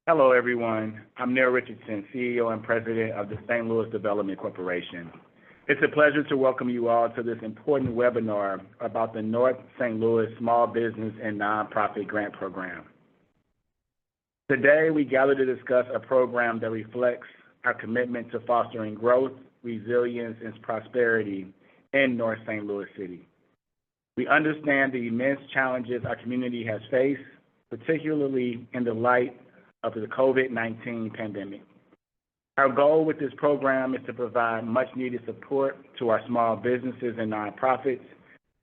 Hello, everyone. I'm Neil Richardson, CEO and President of the St. Louis Development Corporation. It's a pleasure to welcome you all to this important webinar about the North St. Louis Small Business and Nonprofit Grant Program. Today, we gather to discuss a program that reflects our commitment to fostering growth, resilience, and prosperity in North St. Louis City. We understand the immense challenges our community has faced, particularly in the light of the COVID-19 pandemic. Our goal with this program is to provide much-needed support to our small businesses and nonprofits,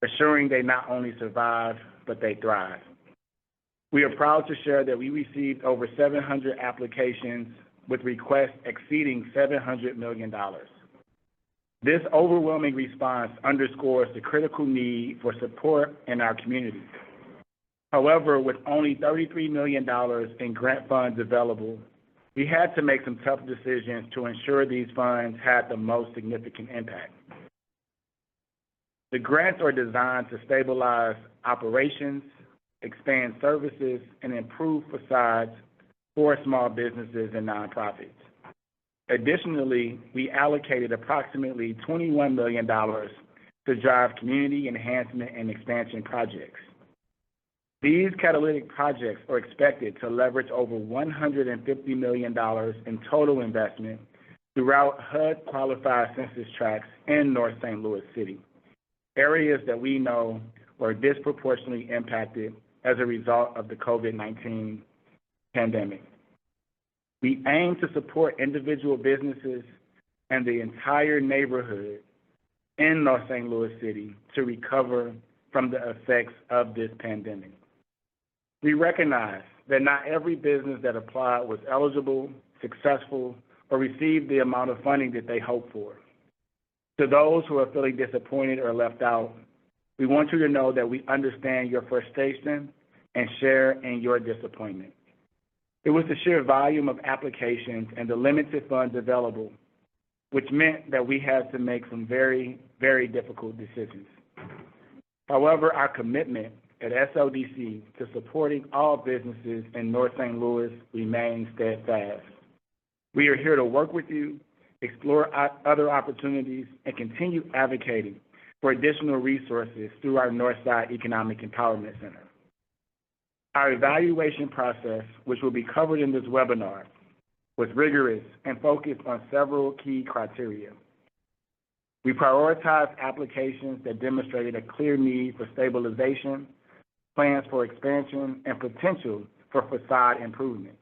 assuring they not only survive, but they thrive. We are proud to share that we received over 700 applications with requests exceeding $700 million. This overwhelming response underscores the critical need for support in our community. However, with only $33 million in grant funds available, we had to make some tough decisions to ensure these funds had the most significant impact. The grants are designed to stabilize operations, expand services, and improve facades for small businesses and nonprofits. Additionally, we allocated approximately $21 million to drive community enhancement and expansion projects. These catalytic projects are expected to leverage over $150 million in total investment throughout HUD-qualified census tracts in North St. Louis City, areas that we know were disproportionately impacted as a result of the COVID-19 pandemic. We aim to support individual businesses and the entire neighborhood in North St. Louis City to recover from the effects of this pandemic. We recognize that not every business that applied was eligible, successful, or received the amount of funding that they hoped for. To those who are feeling disappointed or left out, we want you to know that we understand your frustration and share in your disappointment. It was the sheer volume of applications and the limited funds available, which meant that we had to make some very, very difficult decisions. However, our commitment at SLDC to supporting all businesses in North St. Louis remains steadfast. We are here to work with you, explore other opportunities, and continue advocating for additional resources through our Northside Economic Empowerment Center. Our evaluation process, which will be covered in this webinar, was rigorous and focused on several key criteria. We prioritized applications that demonstrated a clear need for stabilization, plans for expansion, and potential for facade improvements.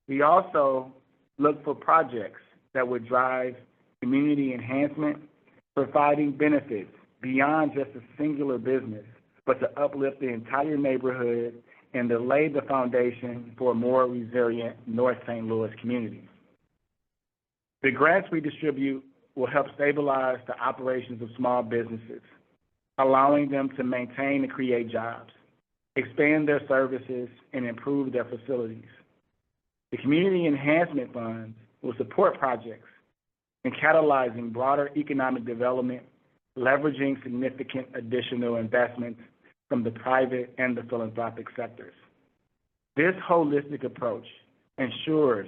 We also looked for projects that would drive community enhancement, providing benefits beyond just a singular business, but to uplift the entire neighborhood and to lay the foundation for a more resilient North St. Louis community. The grants we distribute will help stabilize the operations of small businesses, allowing them to maintain and create jobs, expand their services, and improve their facilities. The Community Enhancement Funds will support projects in catalyzing broader economic development, leveraging significant additional investments from the private and the philanthropic sectors. This holistic approach ensures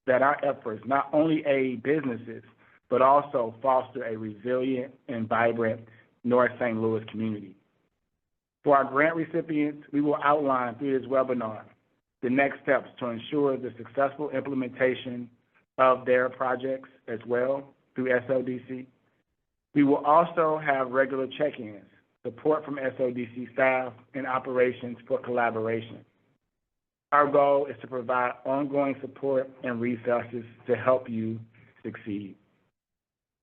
that our efforts not only aid businesses, but also foster a resilient and vibrant North St. Louis community. For our grant recipients, we will outline through this webinar the next steps to ensure the successful implementation of their projects as well through SLDC. We will also have regular check-ins, support from SLDC staff, and operations for collaboration. Our goal is to provide ongoing support and resources to help you succeed.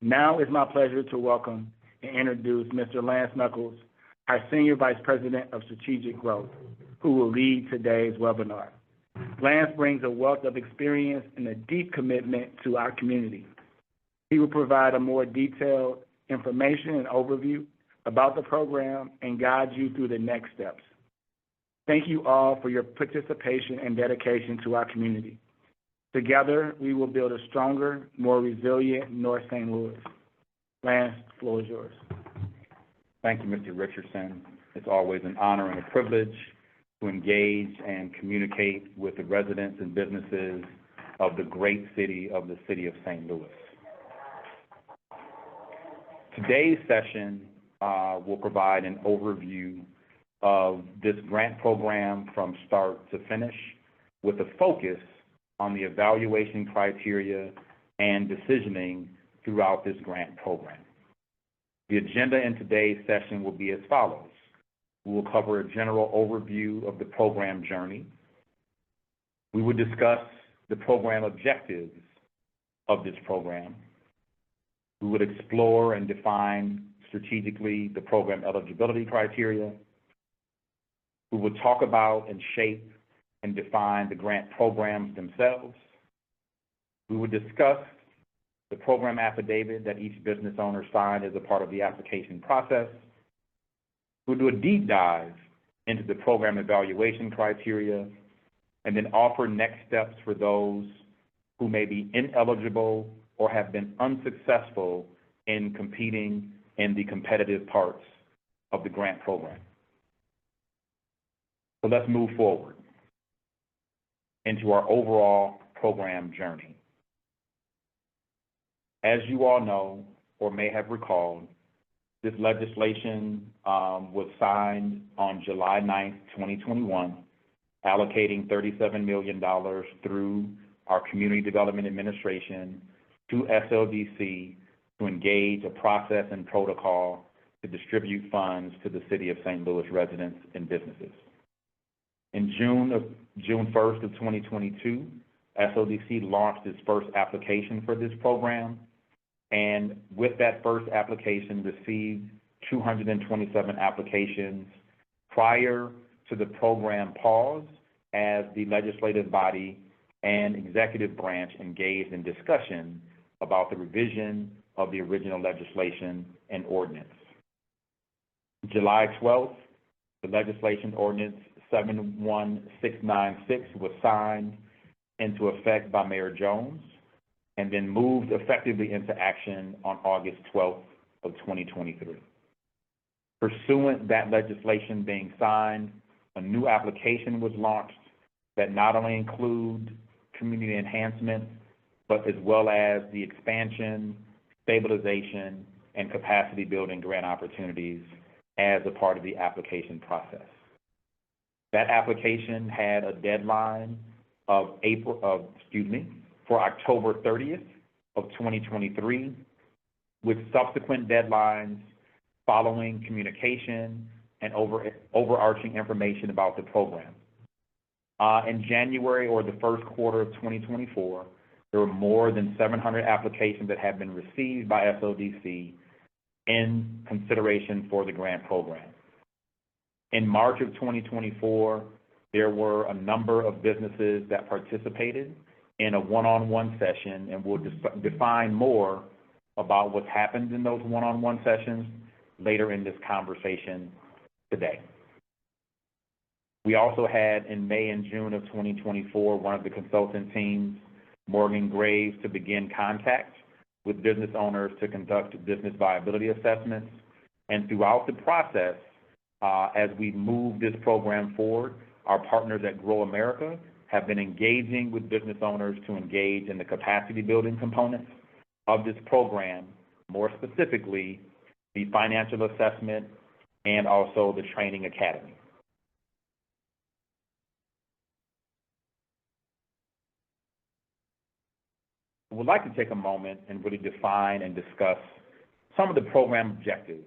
Now it's my pleasure to welcome and introduce Mr. Lance Knuckles, our Senior Vice President of Strategic Growth, who will lead today's webinar. Lance brings a wealth of experience and a deep commitment to our community. He will provide a more detailed information and overview about the program and guide you through the next steps. Thank you all for your participation and dedication to our community. Together, we will build a stronger, more resilient North St. Louis. Lance, the floor is yours. Thank you, Mr. Richardson. It's always an honor and a privilege to engage and communicate with the residents and businesses of the great city of St. Louis. Today's session will provide an overview of this grant program from start to finish, with a focus on the evaluation criteria and decisioning throughout this grant program. The agenda in today's session will be as follows. We will cover a general overview of the program journey. We will discuss the program objectives of this program. We would explore and define strategically the program eligibility criteria. We will talk about and shape and define the grant programs themselves. We will discuss the program affidavit that each business owner signed as a part of the application process. We'll do a deep dive into the program evaluation criteria and then offer next steps for those who may be ineligible or have been unsuccessful in competing in the competitive parts of the grant program. So let's move forward into our overall program journey. As you all know, or may have recalled, this legislation was signed on July 9th, 2021, allocating $37 million through our Community Development Administration to SLDC to engage a process and protocol to distribute funds to the City of St. Louis residents and businesses. In June 1st of 2022, SLDC launched its first application for this program, and with that first application received 227 applications prior to the program pause, as the legislative body and executive branch engaged in discussion about the revision of the original legislation and ordinance. July 12th, the legislation ordinance 71696 was signed into effect by Mayor Jones and then moved effectively into action on August 12th of 2023. Pursuant that legislation being signed, a new application was launched that not only include community enhancement, but as well as the expansion, stabilization, and capacity building grant opportunities as a part of the application process. That application had a deadline of for October 30th of 2023, with subsequent deadlines following communication and overarching information about the program. In January, or the first quarter of 2024, there were more than 700 applications that had been received by SLDC in consideration for the grant program. In March of 2024, there were a number of businesses that participated in a one-on-one session, and we'll define more about what happened in those one-on-one sessions later in this conversation today. We also had in May and June of 2024, one of the consultant teams, Morgan Graves, to begin contact with business owners to conduct business viability assessments. And throughout the process, as we move this program forward, our partners at Grow America have been engaging with business owners to engage in the capacity building components of this program, more specifically, the financial assessment and also the training academy. I would like to take a moment and really define and discuss some of the program objectives.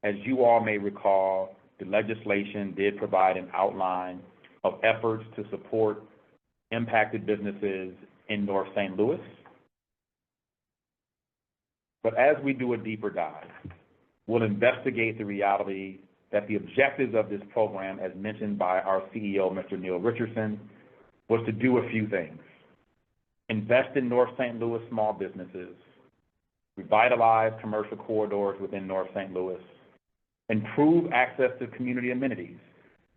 As you all may recall, the legislation did provide an outline of efforts to support impacted businesses in North St. Louis. But as we do a deeper dive, we'll investigate the reality that the objectives of this program, as mentioned by our CEO, Mr. Neil Richardson, was to do a few things. Invest in North St. Louis small businesses, revitalize commercial corridors within North St. Louis, improve access to community amenities.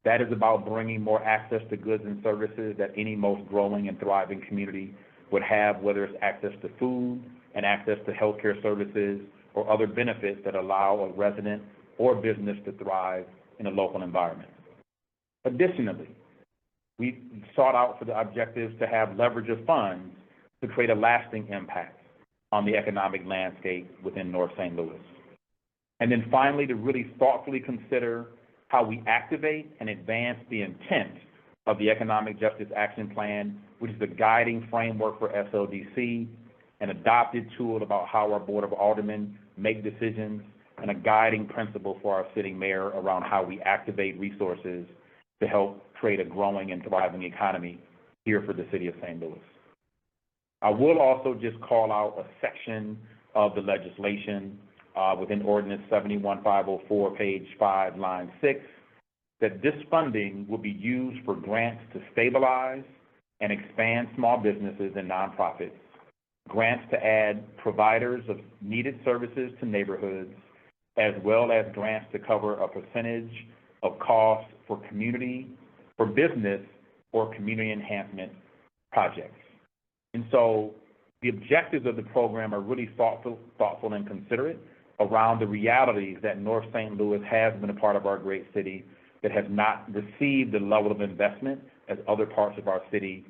That is about bringing more access to goods and services that any most growing and thriving community would have, whether it's access to food and access to healthcare services or other benefits that allow a resident or business to thrive in a local environment. Additionally, we sought out for the objectives to have leverage of funds to create a lasting impact on the economic landscape within North St. Louis. And then finally, to really thoughtfully consider how we activate and advance the intent of the Economic Justice Action Plan, which is the guiding framework for SLDC, an adopted tool about how our Board of Aldermen make decisions, and a guiding principle for our sitting mayor around how we activate resources to help create a growing and thriving economy here for the city of St. Louis. I will also just call out a section of the legislation within Ordinance 71504, page 5, line 6, that this funding will be used for grants to stabilize and expand small businesses and nonprofits, grants to add providers of needed services to neighborhoods, as well as grants to cover a percentage of costs for business or community enhancement projects. And so the objectives of the program are really thoughtful and considerate around the realities that North St. Louis has been a part of our great city that has not received the level of investment as other parts of our city.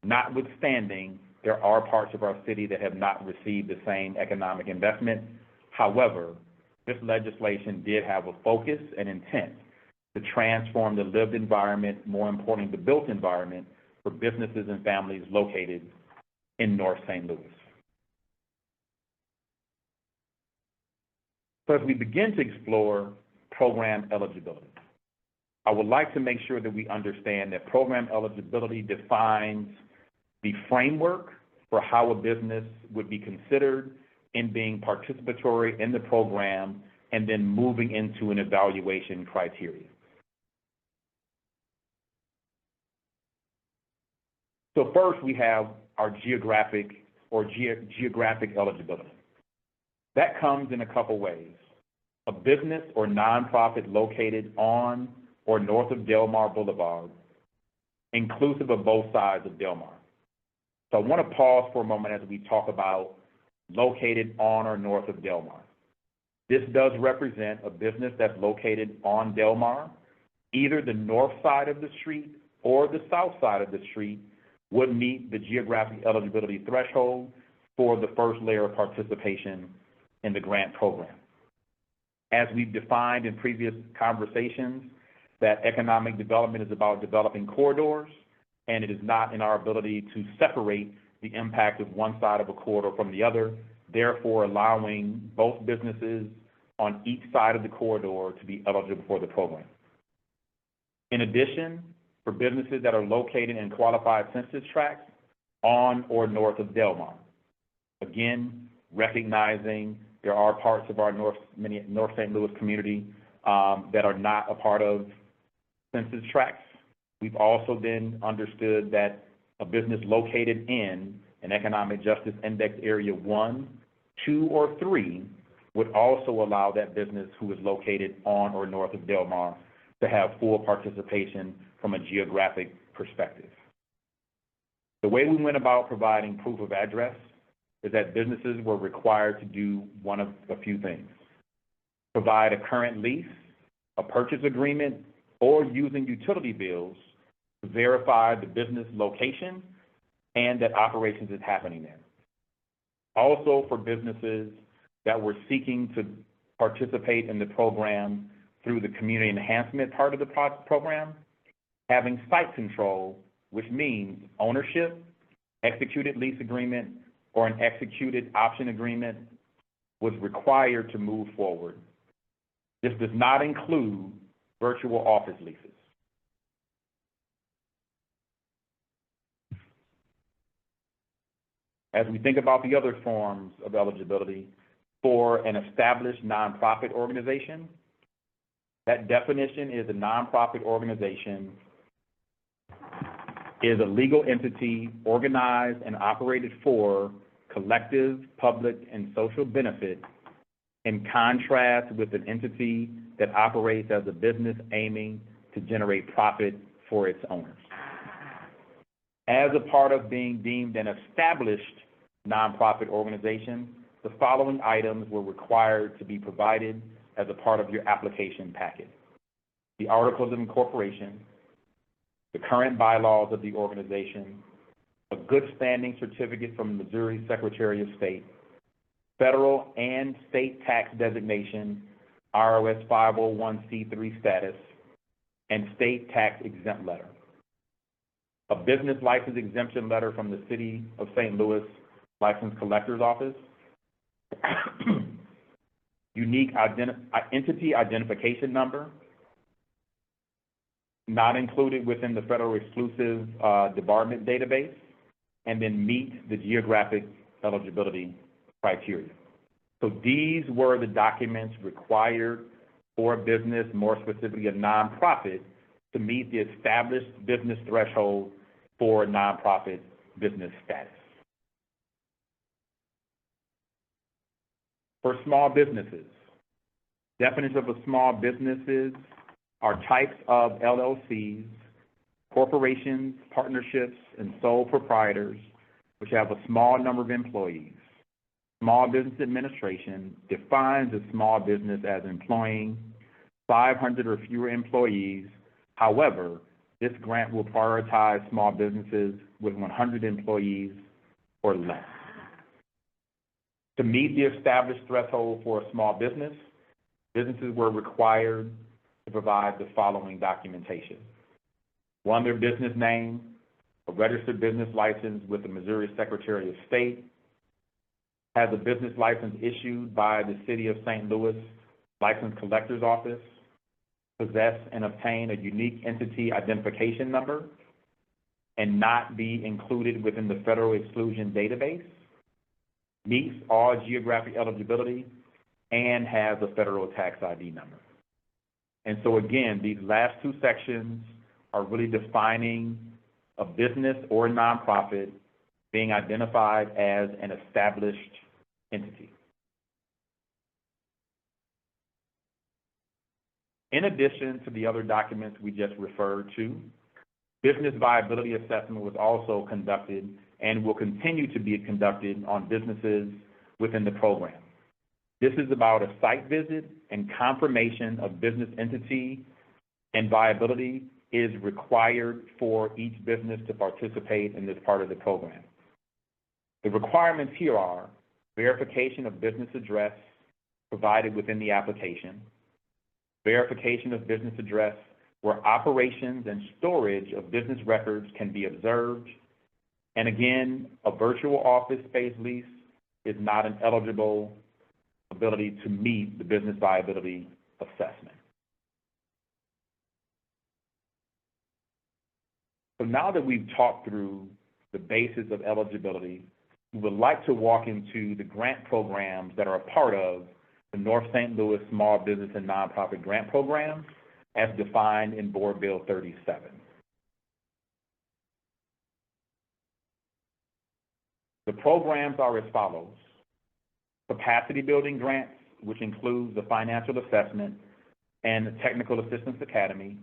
Notwithstanding, there are parts of our city that have not received the same economic investment. However, this legislation did have a focus and intent to transform the lived environment, more importantly, the built environment for businesses and families located in North St. Louis. So as we begin to explore program eligibility, I would like to make sure that we understand that program eligibility defines the framework for how a business would be considered in being participatory in the program and then moving into an evaluation criteria. So first we have our geographic eligibility. That comes in a couple ways. A business or nonprofit located on or north of Delmar Boulevard, inclusive of both sides of Delmar. So I want to pause for a moment as we talk about located on or north of Delmar. This does represent a business that's located on Delmar. Either the north side of the street or the south side of the street would meet the geographic eligibility threshold for the first layer of participation in the grant program. As we've defined in previous conversations, that economic development is about developing corridors, and it is not in our ability to separate the impact of one side of a corridor from the other, therefore allowing both businesses on each side of the corridor to be eligible for the program. In addition, for businesses that are located in qualified census tracts on or north of Delmar, again, recognizing there are parts of our North St. Louis community that are not a part of census tracts. We've also then understood that a business located in an Economic Justice Index Area 1, 2, or 3 would also allow that business who is located on or north of Delmar to have full participation from a geographic perspective. The way we went about providing proof of address is that businesses were required to do one of a few things: provide a current lease, a purchase agreement, or using utility bills to verify the business location and that operations is happening there. Also, for businesses that were seeking to participate in the program through the community enhancement part of the program, having site control, which means ownership, executed lease agreement, or an executed option agreement, was required to move forward. This does not include virtual office leases. As we think about the other forms of eligibility, for an established nonprofit organization, that definition is a nonprofit organization is a legal entity organized and operated for collective, public, and social benefit, in contrast with an entity that operates as a business aiming to generate profit for its owners. As a part of being deemed an established nonprofit organization, the following items were required to be provided as a part of your application packet: the Articles of Incorporation, the current bylaws of the organization, a good standing certificate from the Missouri Secretary of State, federal and state tax designation, IRS 501c3 status, and state tax exempt letter. A business license exemption letter from the City of St. Louis License Collector's Office, unique entity identification number, not included within the federal exclusive debarment database, and then meet the geographic eligibility criteria. So these were the documents required for a business, more specifically a nonprofit, to meet the established business threshold for a nonprofit business status. For small businesses, definitions of a small businesses are types of LLCs, corporations, partnerships, and sole proprietors, which have a small number of employees. Small Business Administration defines a small business as employing 500 or fewer employees. However, this grant will prioritize small businesses with 100 employees or less. To meet the established threshold for a small business, businesses were required to provide the following documentation. One, their business name, a registered business license with the Missouri Secretary of State, has a business license issued by the City of St. Louis License Collector's Office, possess and obtain a unique entity identification number, and not be included within the federal exclusion database, meets all geographic eligibility, and has a federal tax ID number. And so again, these last two sections are really defining a business or a nonprofit being identified as an established entity. In addition to the other documents we just referred to, business viability assessment was also conducted and will continue to be conducted on businesses within the program. This is about a site visit and confirmation of business entity and viability is required for each business to participate in this part of the program. The requirements here are verification of business address provided within the application, verification of business address where operations and storage of business records can be observed, and again, a virtual office space lease is not an eligible ability to meet the business viability assessment. So now that we've talked through the basis of eligibility, we would like to walk into the grant programs that are a part of the North St. Louis Small Business and Nonprofit Grant Program as defined in Board Bill 37. The programs are as follows. Capacity building grants, which includes the financial assessment and the Technical Assistance Academy,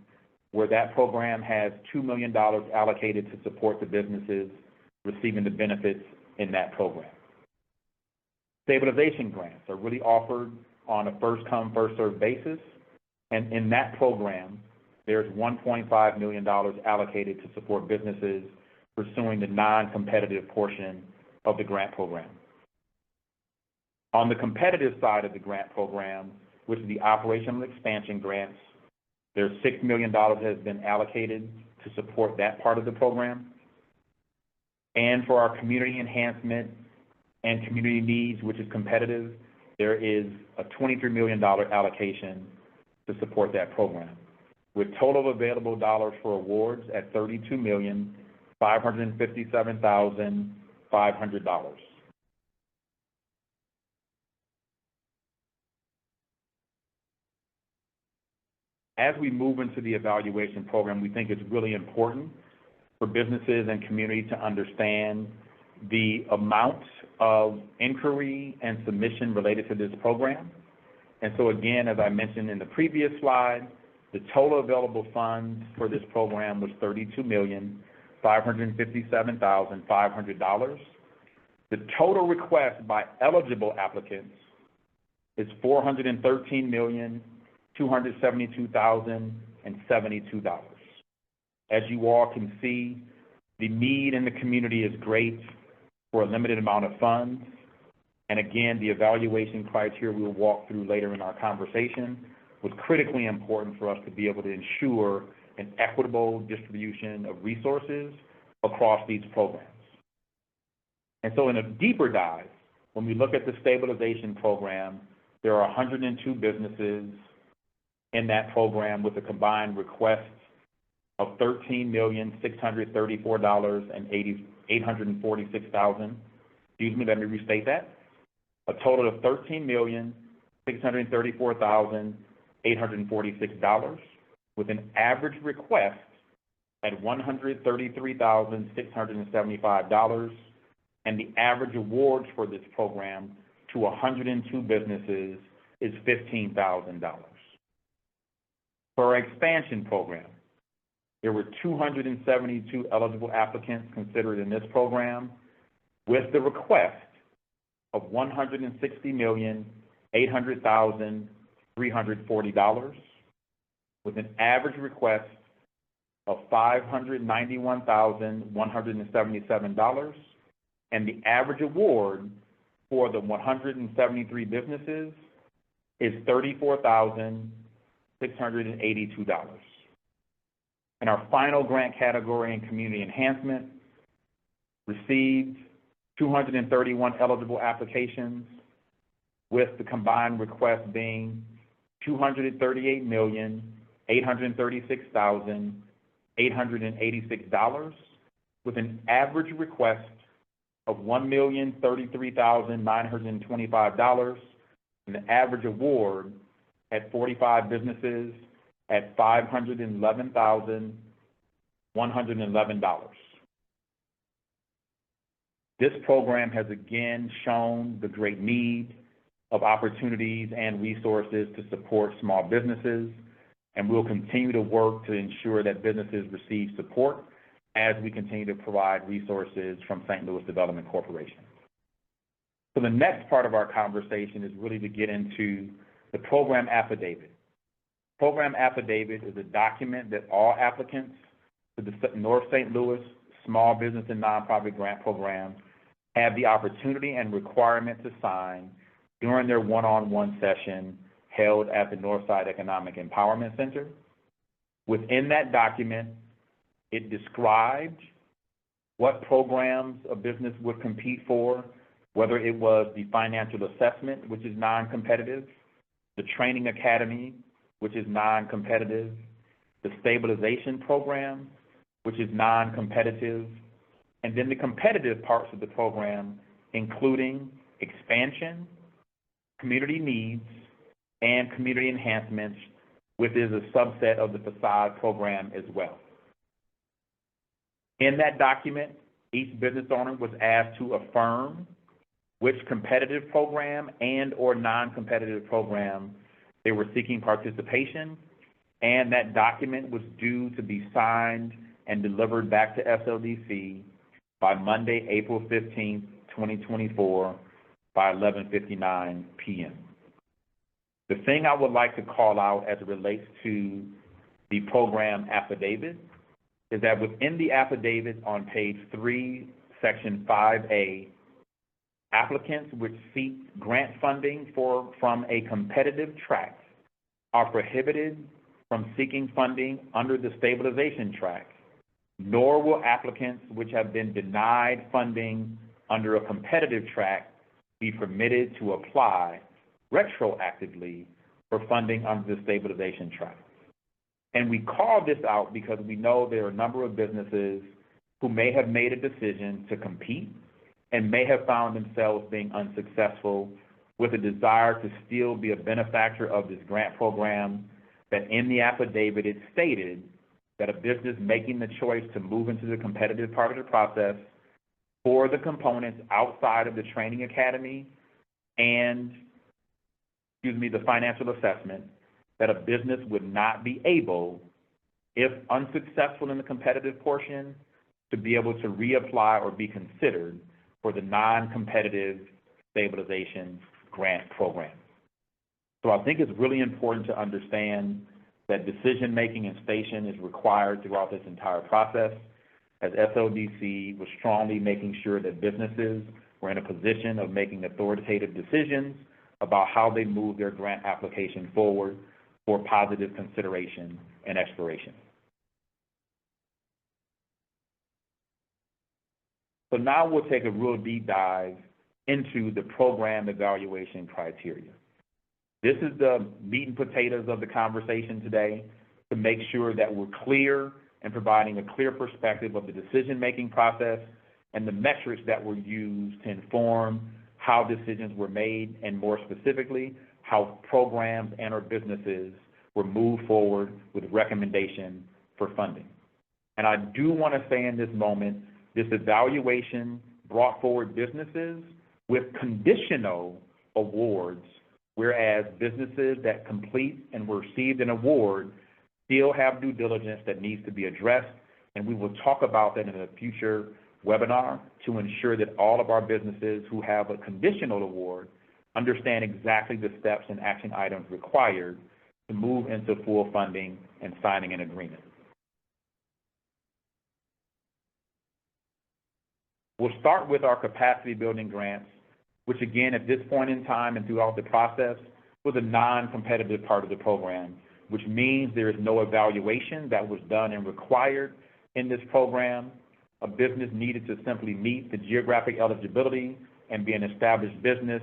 where that program has $2 million allocated to support the businesses receiving the benefits in that program. Stabilization grants are really offered on a first-come, first-served basis, and in that program, there's $1.5 million allocated to support businesses pursuing the non-competitive portion of the grant program. On the competitive side of the grant program, which is the operational expansion grants, there's $6 million that has been allocated to support that part of the program. And for our community enhancement and community needs, which is competitive, there is a $23 million allocation to support that program, with total available dollars for awards at $32,557,500. As we move into the evaluation program, we think it's really important for businesses and community to understand the amount of inquiry and submission related to this program. And so again, as I mentioned in the previous slide, the total available funds for this program was $32,557,500. The total request by eligible applicants is $413,272,072. As you all can see, the need in the community is great for a limited amount of funds. And again, the evaluation criteria we'll walk through later in our conversation was critically important for us to be able to ensure an equitable distribution of resources across these programs. And so in a deeper dive, when we look at the stabilization program, there are 102 businesses in that program with a combined request of $13,634,846. Excuse me, let me restate that. A total of $13,634,846 with an average request at $133,675, and the average awards for this program to 102 businesses is $15,000. For our expansion program, there were 272 eligible applicants considered in this program with the request of $160,800,340 with an average request of $591,177, and the average award for the 173 businesses is $34,682. And our final grant category in community enhancement received 231 eligible applications with the combined request being $238,836,886 with an average request of $1,033,925 and the average award at 45 businesses at $511,111. This program has again shown the great need of opportunities and resources to support small businesses, and we'll continue to work to ensure that businesses receive support as we continue to provide resources from St. Louis Development Corporation. So the next part of our conversation is really to get into the program affidavit. Program affidavit is a document that all applicants to the North St. Louis Small Business and Nonprofit Grant Program have the opportunity and requirement to sign during their one-on-one session held at the Northside Economic Empowerment Center. Within that document, it described what programs a business would compete for, whether it was the financial assessment, which is non-competitive, the training academy, which is non-competitive, the stabilization program, which is non-competitive, and then the competitive parts of the program, including expansion, community needs, and community enhancements, which is a subset of the facade program as well. In that document, each business owner was asked to affirm which competitive program and or non-competitive program they were seeking participation, and that document was due to be signed and delivered back to SLDC by Monday, April 15th, 2024 by 11:59 p.m. The thing I would like to call out as it relates to the program affidavit is that within the affidavit on page 3, section 5A, applicants which seek grant funding from a competitive track are prohibited from seeking funding under the stabilization track, nor will applicants which have been denied funding under a competitive track be permitted to apply retroactively for funding under the stabilization track. And we call this out because we know there are a number of businesses who may have made a decision to compete and may have found themselves being unsuccessful with a desire to still be a benefactor of this grant program, that in the affidavit it stated that a business making the choice to move into the competitive part of the process for the components outside of the training academy and, the financial assessment, that a business would not be able, if unsuccessful in the competitive portion, to be able to reapply or be considered for the non-competitive stabilization grant program. So I think it's really important to understand that decision-making and station is required throughout this entire process, as SLDC was strongly making sure that businesses were in a position of making authoritative decisions about how they move their grant application forward for positive consideration and exploration. So now we'll take a real deep dive into the program evaluation criteria. This is the meat and potatoes of the conversation today, to make sure that we're clear and providing a clear perspective of the decision-making process and the metrics that were used to inform how decisions were made, and more specifically, how programs and or businesses were moved forward with recommendation for funding. And I do want to say in this moment, this evaluation brought forward businesses with conditional awards, whereas businesses that complete and received an award still have due diligence that needs to be addressed, and we will talk about that in a future webinar to ensure that all of our businesses who have a conditional award understand exactly the steps and action items required to move into full funding and signing an agreement. We'll start with our capacity building grants, which again, at this point in time and throughout the process, was a non-competitive part of the program, which means there is no evaluation that was done and required in this program. A business needed to simply meet the geographic eligibility and be an established business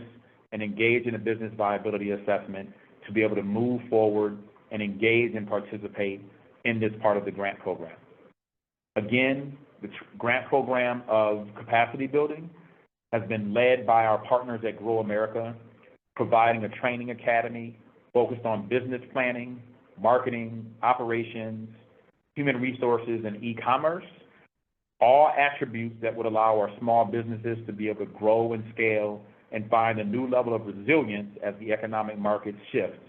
and engage in a business viability assessment to be able to move forward and engage and participate in this part of the grant program. Again, the grant program of capacity building has been led by our partners at Grow America, providing a training academy focused on business planning, marketing, operations, human resources, and e-commerce, all attributes that would allow our small businesses to be able to grow and scale and find a new level of resilience as the economic market shifts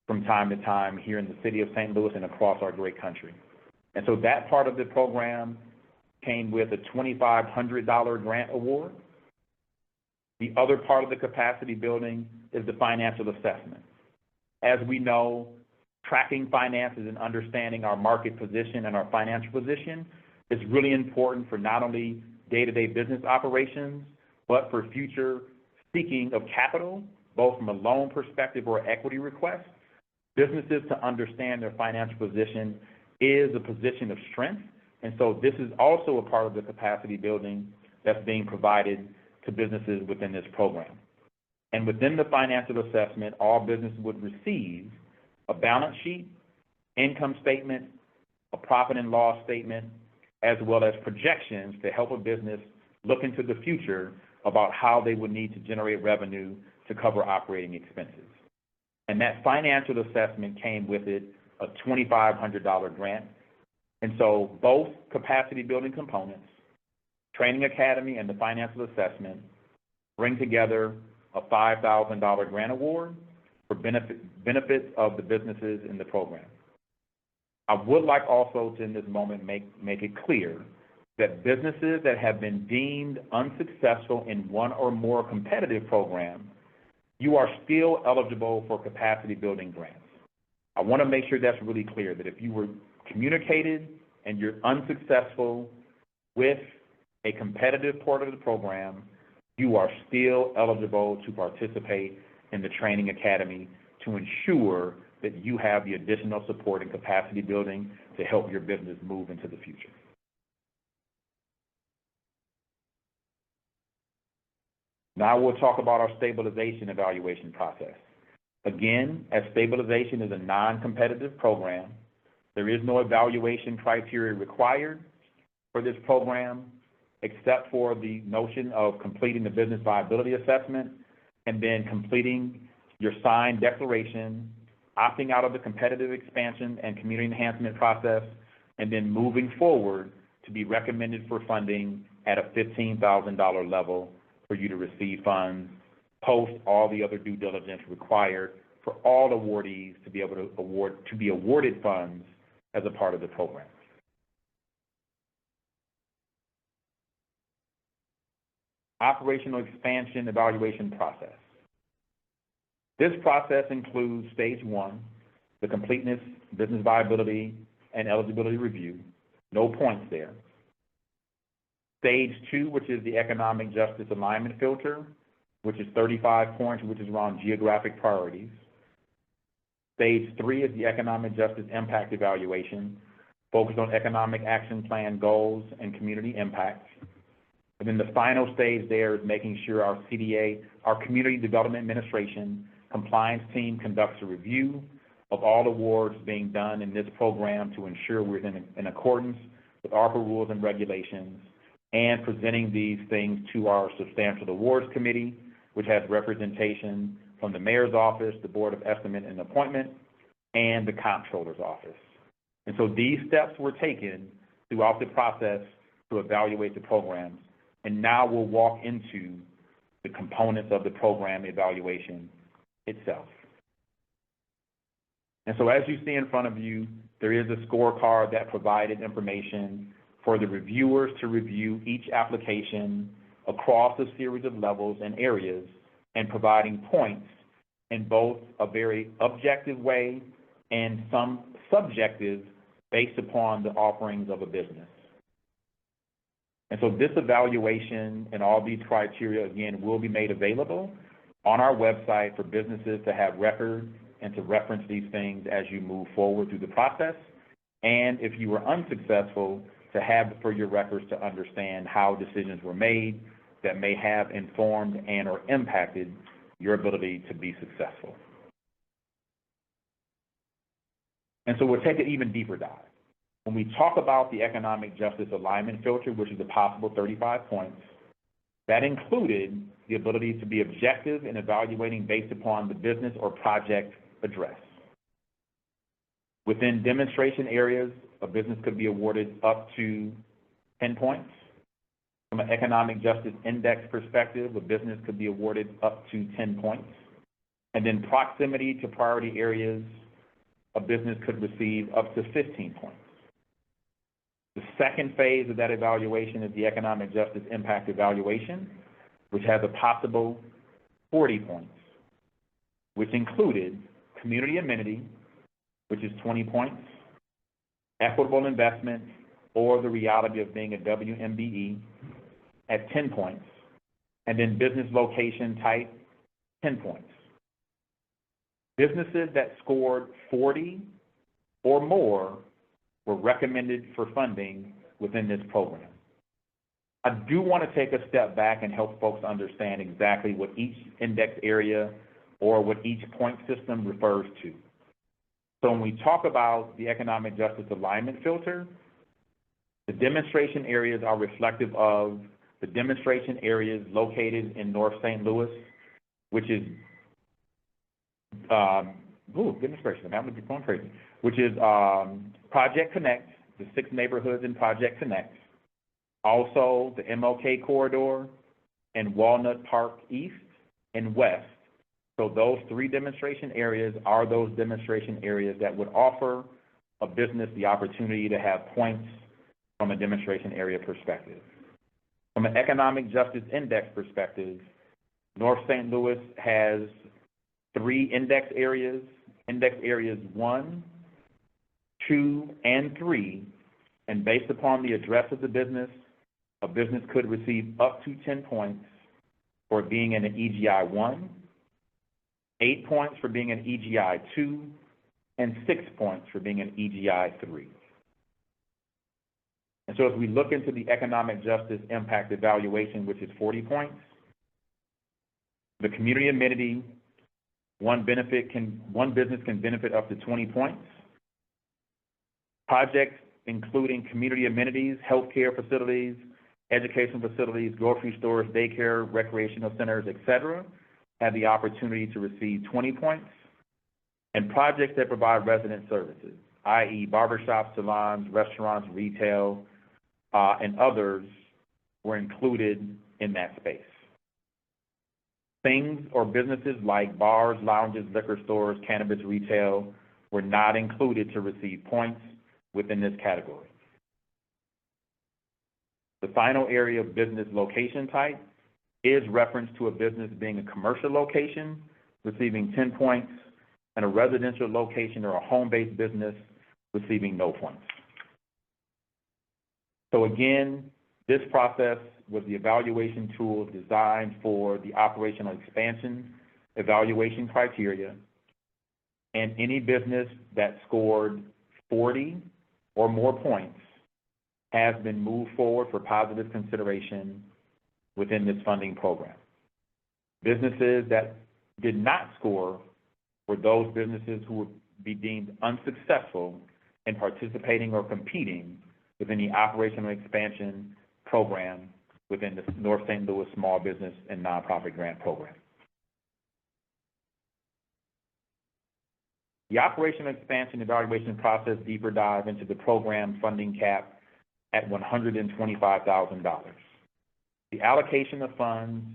from time to time here in the city of St. Louis and across our great country. And so that part of the program came with a $2,500 grant award. The other part of the capacity building is the financial assessment. As we know, tracking finances and understanding our market position and our financial position is really important for not only day-to-day business operations, but for future seeking of capital, both from a loan perspective or equity request. Businesses to understand their financial position is a position of strength, and so this is also a part of the capacity building that's being provided to businesses within this program. And within the financial assessment, all businesses would receive a balance sheet, income statement, a profit and loss statement, as well as projections to help a business look into the future about how they would need to generate revenue to cover operating expenses. And that financial assessment came with it a $2,500 grant. And so both capacity building components, training academy and the financial assessment, bring together a $5,000 grant award for benefits of the businesses in the program. I would like also to, in this moment, make it clear that businesses that have been deemed unsuccessful in one or more competitive programs, you are still eligible for capacity building grants. I want to make sure that's really clear, that if you were communicated and you're unsuccessful with a competitive part of the program, you are still eligible to participate in the training academy to ensure that you have the additional support and capacity building to help your business move into the future. Now we'll talk about our stabilization evaluation process. Again, as stabilization is a non-competitive program, there is no evaluation criteria required for this program, except for the notion of completing the business viability assessment and then completing your signed declaration, opting out of the competitive expansion and community enhancement process, and then moving forward to be recommended for funding at a $15,000 level for you to receive funds, post all the other due diligence required for all awardees to be able to be awarded funds as a part of the program. Operational expansion evaluation process. This process includes stage one, the completeness, business viability, and eligibility review, no points there. Stage 2, which is the economic justice alignment filter, which is 35 points, which is around geographic priorities. Stage 3 is the economic justice impact evaluation, focused on economic action plan goals and community impact. And then the final stage there is making sure our CDA, our Community Development Administration compliance team conducts a review of all awards being done in this program to ensure we're in accordance with ARPA rules and regulations, and presenting these things to our Substantial Awards Committee, which has representation from the Mayor's Office, the Board of Estimate and Appointment, and the Comptroller's Office. And so these steps were taken throughout the process to evaluate the programs, and now we'll walk into the components of the program evaluation itself. And so as you see in front of you, there is a scorecard that provided information for the reviewers to review each application across a series of levels and areas, and providing points in both a very objective way and some subjective based upon the offerings of a business. And so this evaluation and all these criteria, again, will be made available on our website for businesses to have record and to reference these things as you move forward through the process. And if you were unsuccessful, to have for your records to understand how decisions were made that may have informed and or impacted your ability to be successful. And so we'll take an even deeper dive. When we talk about the economic justice alignment filter, which is a possible 35 points, that included the ability to be objective in evaluating based upon the business or project address. Within demonstration areas, a business could be awarded up to 10 points. From an economic justice index perspective, a business could be awarded up to 10 points. And then proximity to priority areas, a business could receive up to 15 points. The second phase of that evaluation is the economic justice impact evaluation, which has a possible 40 points, which included community amenity, which is 20 points, equitable investment, or the reality of being a WMBE at 10 points, and then business location type, 10 points. Businesses that scored 40 or more were recommended for funding within this program. I do want to take a step back and help folks understand exactly what each index area or what each point system refers to. So when we talk about the economic justice alignment filter, the demonstration areas are reflective of the demonstration areas located in North St. Louis, which is, demonstration, I'm going crazy, which is Project Connect, the 6 neighborhoods in Project Connect, also the MLK Corridor, and Walnut Park East and West. So those 3 demonstration areas are those demonstration areas that would offer a business the opportunity to have points from a demonstration area perspective. From an economic justice index perspective, North St. Louis has 3 index areas 1, 2, and 3, and based upon the address of the business, a business could receive up to 10 points for being in an EGI 1, 8 points for being an EGI 2, and 6 points for being an EGI 3. And so as we look into the economic justice impact evaluation, which is 40 points, the community amenity, one business can benefit up to 20 points. Projects including community amenities, healthcare facilities, education facilities, grocery stores, daycare, recreational centers, et cetera, have the opportunity to receive 20 points. And projects that provide resident services, i.e. barbershops, salons, restaurants, retail, and others were included in that space. Things or businesses like bars, lounges, liquor stores, cannabis retail were not included to receive points within this category. The final area of business location type is reference to a business being a commercial location, receiving 10 points, and a residential location or a home-based business receiving no points. So again, this process was the evaluation tool designed for the operational expansion evaluation criteria, and any business that scored 40 or more points has been moved forward for positive consideration within this funding program. Businesses that did not score were those businesses who would be deemed unsuccessful in participating or competing within the operational expansion program within the North St. Louis Small Business and Nonprofit Grant Program. The operational expansion evaluation process deeper dive into the program funding cap at $125,000. The allocation of funds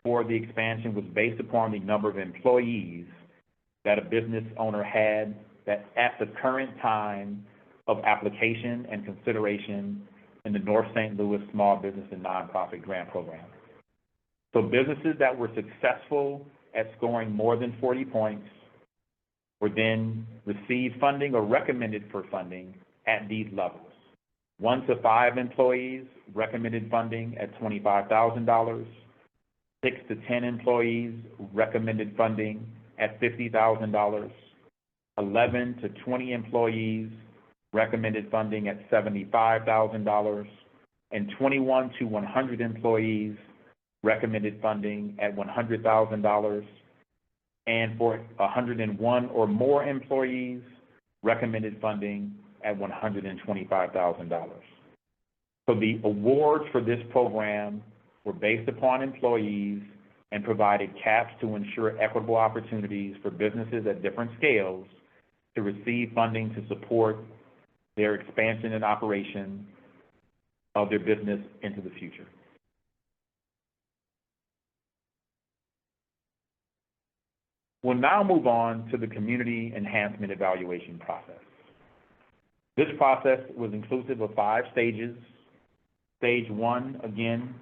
for the expansion was based upon the number of employees that a business owner had that at the current time of application and consideration in the North St. Louis Small Business and Nonprofit Grant Program. So businesses that were successful at scoring more than 40 points would then receive funding or recommended for funding at these levels. 1 to 5 employees, recommended funding at $25,000. 6 to 10 employees, recommended funding at $50,000. 11 to 20 employees, recommended funding at $75,000. And 21 to 100 employees, recommended funding at $100,000. And for 101 or more employees, recommended funding at $125,000. So the awards for this program were based upon employees and provided caps to ensure equitable opportunities for businesses at different scales to receive funding to support their expansion and operation of their business into the future. We'll now move on to the community enhancement evaluation process. This process was inclusive of 5 stages. Stage 1, again,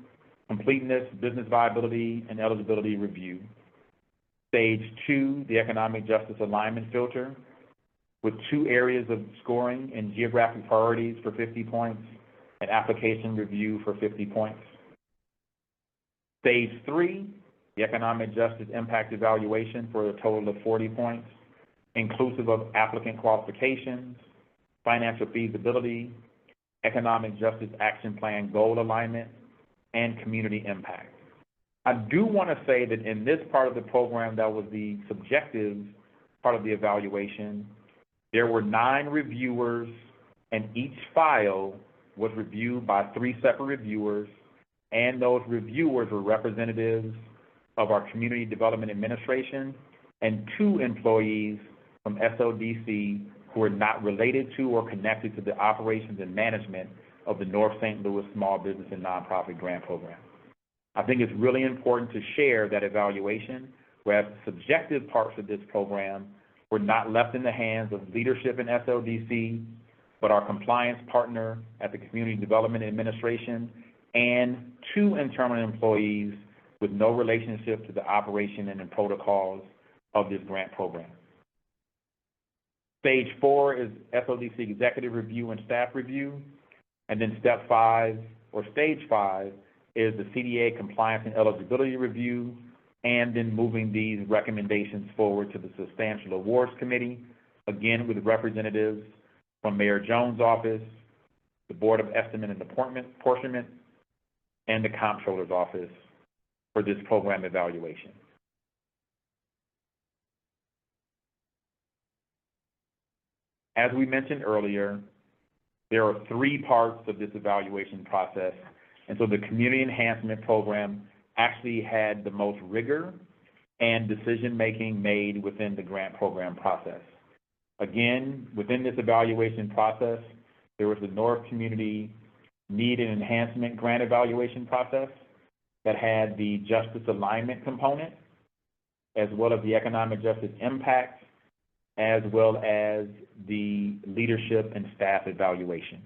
completeness, business viability, and eligibility review. Stage 2, the economic justice alignment filter, with 2 areas of scoring and geographic priorities for 50 points and application review for 50 points. Stage 3, the economic justice impact evaluation for a total of 40 points, inclusive of applicant qualifications, financial feasibility, economic justice action plan goal alignment, and community impact. I do want to say that in this part of the program that was the subjective part of the evaluation, there were 9 reviewers, and each file was reviewed by 3 separate reviewers, and those reviewers were representatives of our Community Development Administration and 2 employees from SODC who are not related to or connected to the operations and management of the North St. Louis Small Business and Nonprofit Grant Program. I think it's really important to share that evaluation, whereas the subjective parts of this program were not left in the hands of leadership in SODC, but our compliance partner at the Community Development Administration and 2 internal employees with no relationship to the operation and the protocols of this grant program. Stage 4 is SODC executive review and staff review. And then step 5, or stage 5, is the CDA compliance and eligibility review, and then moving these recommendations forward to the Substantial Awards Committee, again with representatives from Mayor Jones' office, the Board of Estimate and Apportionment, and the Comptroller's office for this program evaluation. As we mentioned earlier, there are 3 parts of this evaluation process, and so the Community Enhancement Program actually had the most rigor and decision-making made within the grant program process. Again, within this evaluation process, there was the North Community Need and Enhancement Grant Evaluation process that had the justice alignment component, as well as the economic justice impact, as well as the leadership and staff evaluation.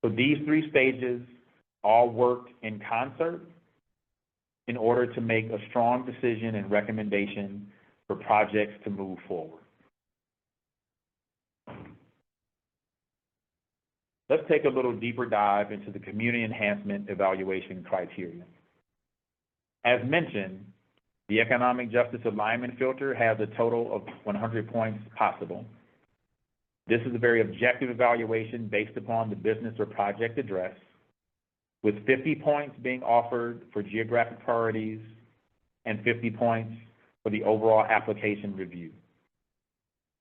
So these 3 stages all worked in concert in order to make a strong decision and recommendation for projects to move forward. Let's take a little deeper dive into the community enhancement evaluation criteria. As mentioned, the economic justice alignment filter has a total of 100 points possible. This is a very objective evaluation based upon the business or project address, with 50 points being offered for geographic priorities and 50 points for the overall application review.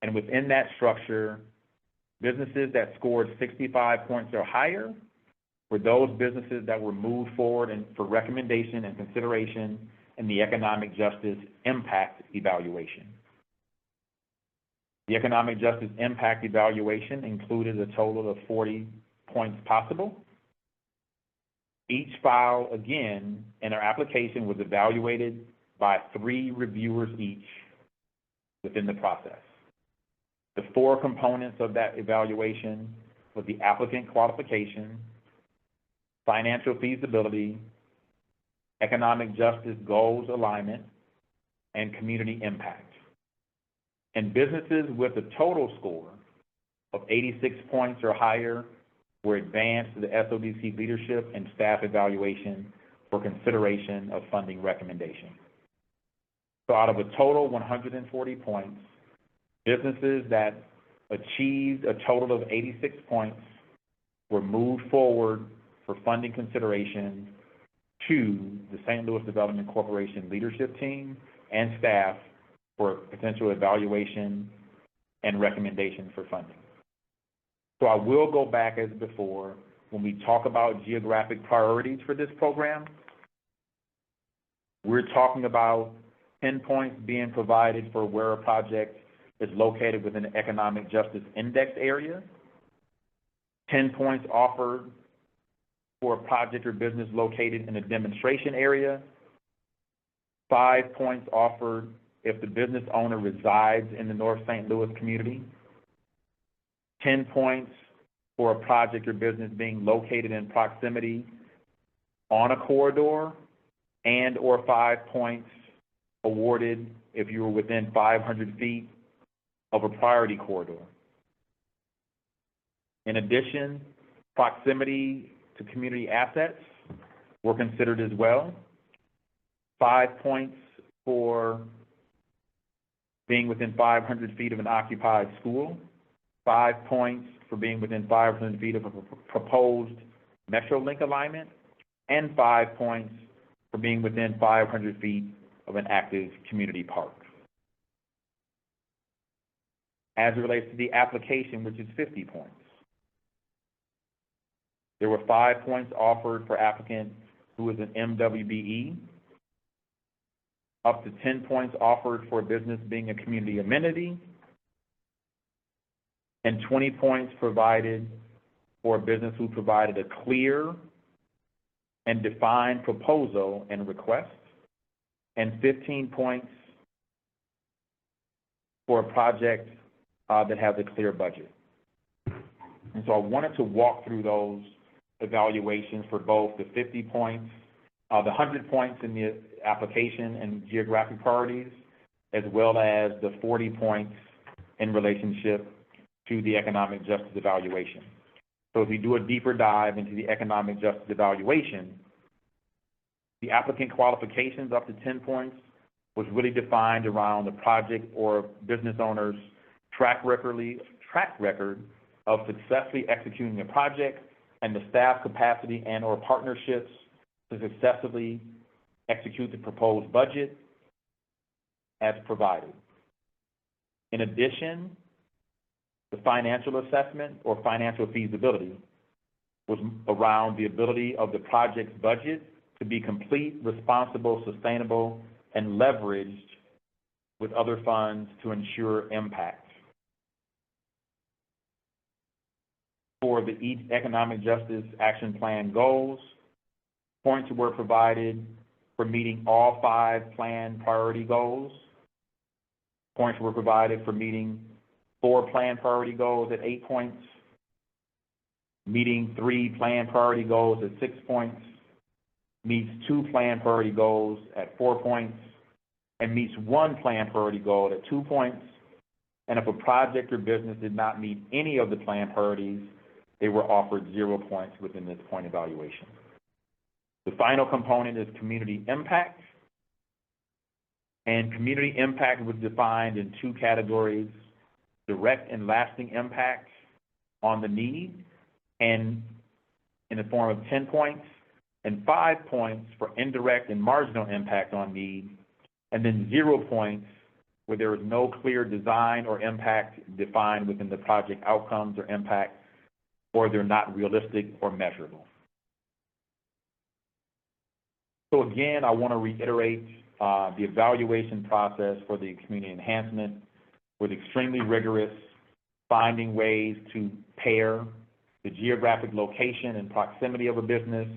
And within that structure, businesses that scored 65 points or higher were those businesses that were moved forward for recommendation and consideration in the economic justice impact evaluation. The economic justice impact evaluation included a total of 40 points possible. Each file, again, in our application was evaluated by 3 reviewers each within the process. The 4 components of that evaluation was the applicant qualification, financial feasibility, economic justice goals alignment, and community impact. And businesses with a total score of 86 points or higher were advanced to the SODC leadership and staff evaluation for consideration of funding recommendation. So out of a total 140 points, businesses that achieved a total of 86 points were moved forward for funding consideration to the St. Louis Development Corporation leadership team and staff for potential evaluation and recommendation for funding. So I will go back as before. When we talk about geographic priorities for this program, we're talking about 10 points being provided for where a project is located within the economic justice index area, 10 points offered for a project or business located in a demonstration area, 5 points offered if the business owner resides in the North St. Louis community, 10 points for a project or business being located in proximity on a corridor, and or 5 points awarded if you were within 500 feet of a priority corridor. In addition, proximity to community assets were considered as well. 5 points for being within 500 feet of an occupied school, 5 points for being within 500 feet of a proposed MetroLink alignment, and 5 points for being within 500 feet of an active community park. As it relates to the application, which is 50 points, there were 5 points offered for applicant who is an MWBE, up to 10 points offered for a business being a community amenity, and 20 points provided for a business who provided a clear and defined proposal and request, and 15 points for a project that has a clear budget. And so I wanted to walk through those evaluations for both the 50 points, the 100 points in the application and geographic priorities, as well as the 40 points in relationship to the economic justice evaluation. So if we do a deeper dive into the economic justice evaluation, the applicant qualifications up to 10 points was really defined around the project or business owner's track record of successfully executing a project and the staff capacity and or partnerships to successfully execute the proposed budget as provided. In addition, the financial assessment or financial feasibility was around the ability of the project's budget to be complete, responsible, sustainable, and leveraged with other funds to ensure impact. For the economic justice action plan goals, points were provided for meeting all 5 planned priority goals. Points were provided for meeting 4 planned priority goals at 8 points, meeting 3 planned priority goals at 6 points, meets 2 planned priority goals at 4 points, and meets one plan priority goal at 2 points. And if a project or business did not meet any of the plan priorities, they were offered 0 points within this point evaluation. The final component is community impact. And community impact was defined in 2 categories: direct and lasting impact on the need, and in the form of 10 points, and 5 points for indirect and marginal impact on need, and then 0 points where there is no clear design or impact defined within the project outcomes or impact, or they're not realistic or measurable. So again, I want to reiterate the evaluation process for the community enhancement was extremely rigorous, finding ways to pair the geographic location and proximity of a business,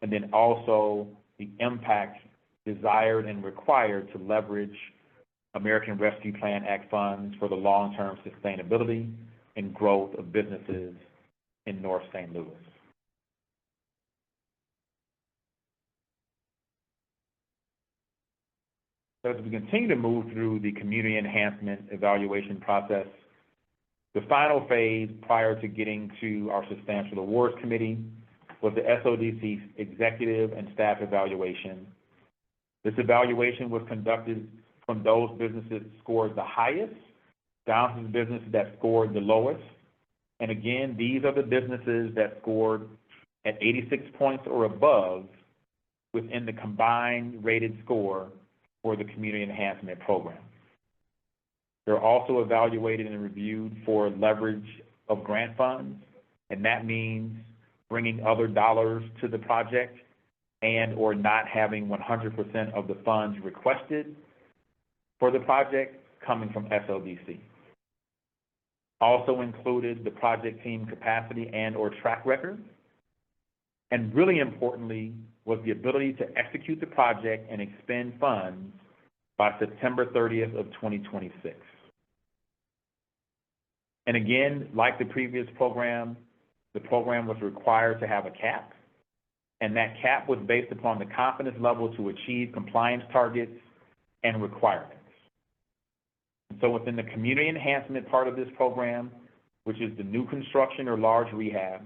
and then also the impact desired and required to leverage American Rescue Plan Act funds for the long-term sustainability and growth of businesses in North St. Louis. So as we continue to move through the community enhancement evaluation process, the final phase prior to getting to our substantial awards committee was the SODC executive and staff evaluation. This evaluation was conducted from those businesses that scored the highest down to the businesses that scored the lowest. And again, these are the businesses that scored at 86 points or above within the combined rated score for the community enhancement program. They're also evaluated and reviewed for leverage of grant funds, and that means bringing other dollars to the project and or not having 100% of the funds requested for the project coming from SODC. Also included the project team capacity and or track record, and really importantly was the ability to execute the project and expend funds by September 30th of 2026. And again, like the previous program, the program was required to have a cap, and that cap was based upon the confidence level to achieve compliance targets and requirements. So within the community enhancement part of this program, which is the new construction or large rehab,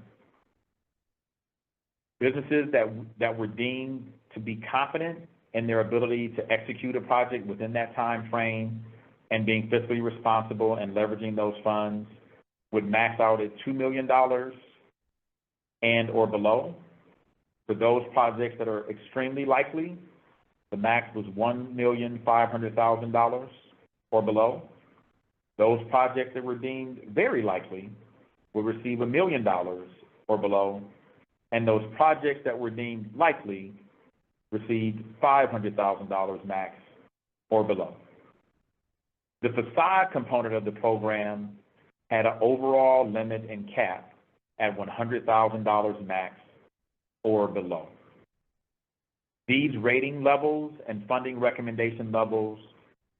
businesses that were deemed to be confident in their ability to execute a project within that time frame and being fiscally responsible and leveraging those funds would max out at $2 million and or below. For those projects that are extremely likely, the max was $1,500,000 or below. Those projects that were deemed very likely will receive $1 million or below, and those projects that were deemed likely received $500,000 max or below. The facade component of the program had an overall limit and cap at $100,000 max or below. These rating levels and funding recommendation levels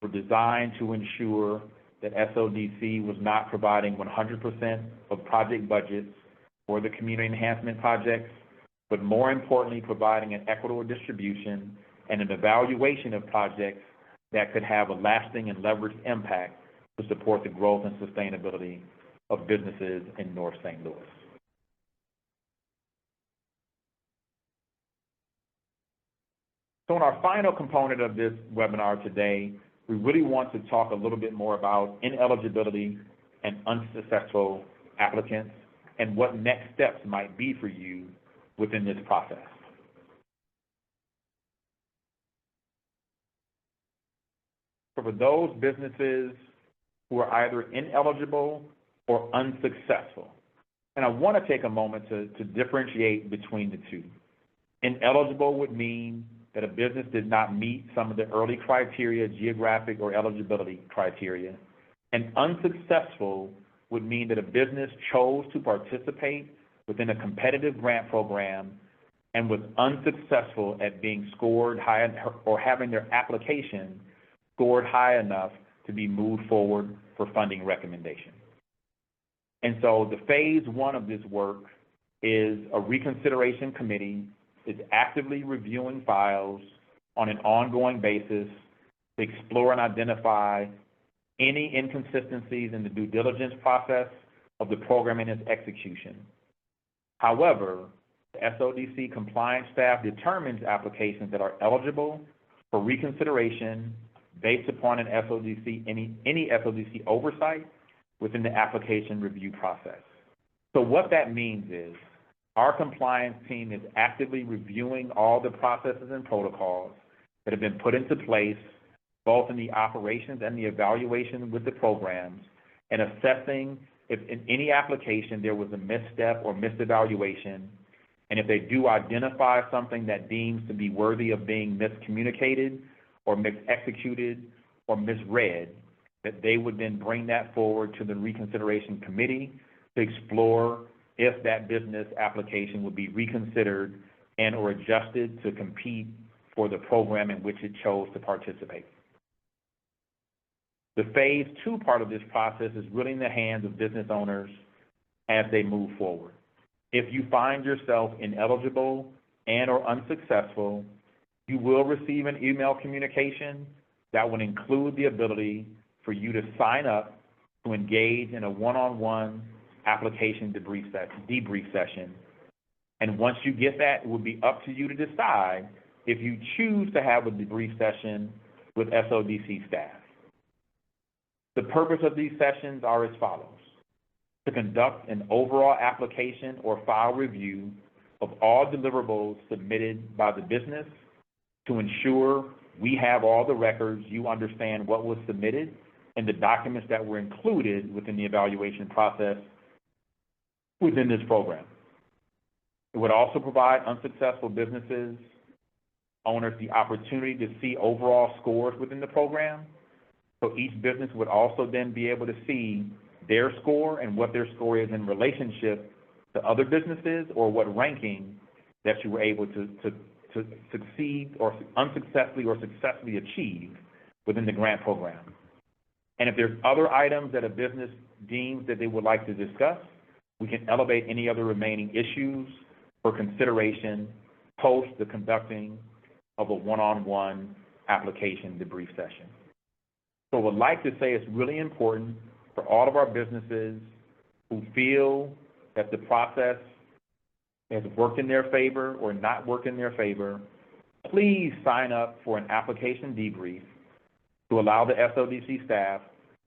were designed to ensure that SODC was not providing 100% of project budgets for the community enhancement projects, but more importantly, providing an equitable distribution and an evaluation of projects that could have a lasting and leveraged impact to support the growth and sustainability of businesses in North St. Louis. So in our final component of this webinar today, we really want to talk a little bit more about ineligibility and unsuccessful applicants and what next steps might be for you within this process. So for those businesses who are either ineligible or unsuccessful, and I want to take a moment to differentiate between the two. Ineligible would mean that a business did not meet some of the early criteria, geographic or eligibility criteria, and unsuccessful would mean that a business chose to participate within a competitive grant program and was unsuccessful at being scored high or having their application scored high enough to be moved forward for funding recommendation. And so the phase one of this work is a reconsideration committee is actively reviewing files on an ongoing basis to explore and identify any inconsistencies in the due diligence process of the program and its execution. However, the SODC compliance staff determines applications that are eligible for reconsideration based upon an SODC, any SODC oversight within the application review process. So what that means is our compliance team is actively reviewing all the processes and protocols that have been put into place, both in the operations and the evaluation with the programs, and assessing if in any application there was a misstep or misevaluation, and if they do identify something that deems to be worthy of being miscommunicated or misexecuted or misread, that they would then bring that forward to the reconsideration committee to explore if that business application would be reconsidered and or adjusted to compete for the program in which it chose to participate. The phase 2 part of this process is really in the hands of business owners as they move forward. If you find yourself ineligible and or unsuccessful, you will receive an email communication that will include the ability for you to sign up to engage in a one-on-one application debrief session. And once you get that, it will be up to you to decide if you choose to have a debrief session with SODC staff. The purpose of these sessions are as follows: to conduct an overall application or file review of all deliverables submitted by the business to ensure we have all the records, you understand what was submitted, and the documents that were included within the evaluation process within this program. It would also provide unsuccessful businesses owners the opportunity to see overall scores within the program. So each business would also then be able to see their score and what their score is in relationship to other businesses, or what ranking that you were able to succeed or unsuccessfully or successfully achieve within the grant program. And if there's other items that a business deems that they would like to discuss, we can elevate any other remaining issues for consideration post the conducting of a one-on-one application debrief session. So I would like to say it's really important for all of our businesses who feel that the process has worked in their favor or not worked in their favor, please sign up for an application debrief to allow the SODC staff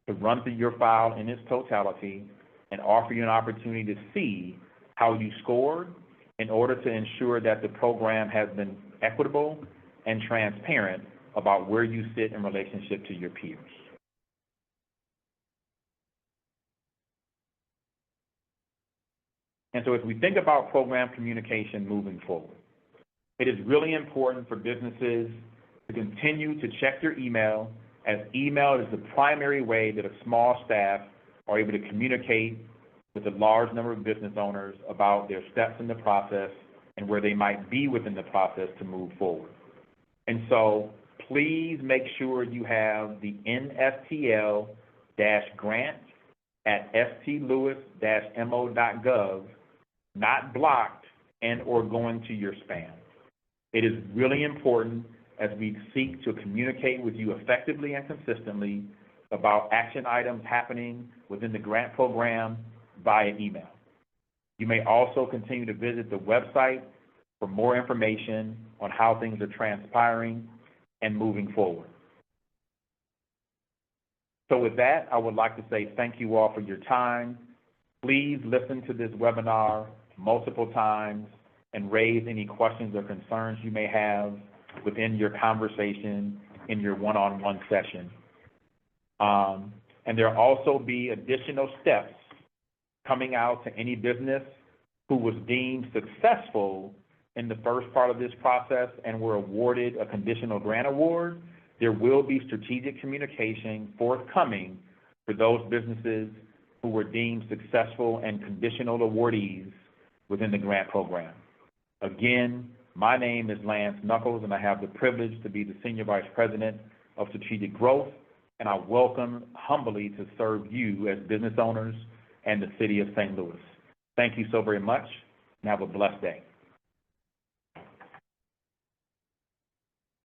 to run through your file in its totality and offer you an opportunity to see how you scored in order to ensure that the program has been equitable and transparent about where you sit in relationship to your peers. And so as we think about program communication moving forward, it is really important for businesses to continue to check their email, as email is the primary way that a small staff are able to communicate with a large number of business owners about their steps in the process and where they might be within the process to move forward. And so please make sure you have the NSTL-grant@stlewis-mo.gov not blocked and or going to your spam. It is really important as we seek to communicate with you effectively and consistently about action items happening within the grant program via email. You may also continue to visit the website for more information on how things are transpiring and moving forward. So with that, I would like to say thank you all for your time. Please listen to this webinar multiple times and raise any questions or concerns you may have within your conversation in your one-on-one session. And there will also be additional steps coming out to any business who was deemed successful in the first part of this process and were awarded a conditional grant award. There will be strategic communication forthcoming for those businesses who were deemed successful and conditional awardees within the grant program. Again, my name is Lance Knuckles, and I have the privilege to be the Senior Vice President of Strategic Growth, and I welcome humbly to serve you as business owners and the City of St. Louis. Thank you so very much, and have a blessed day.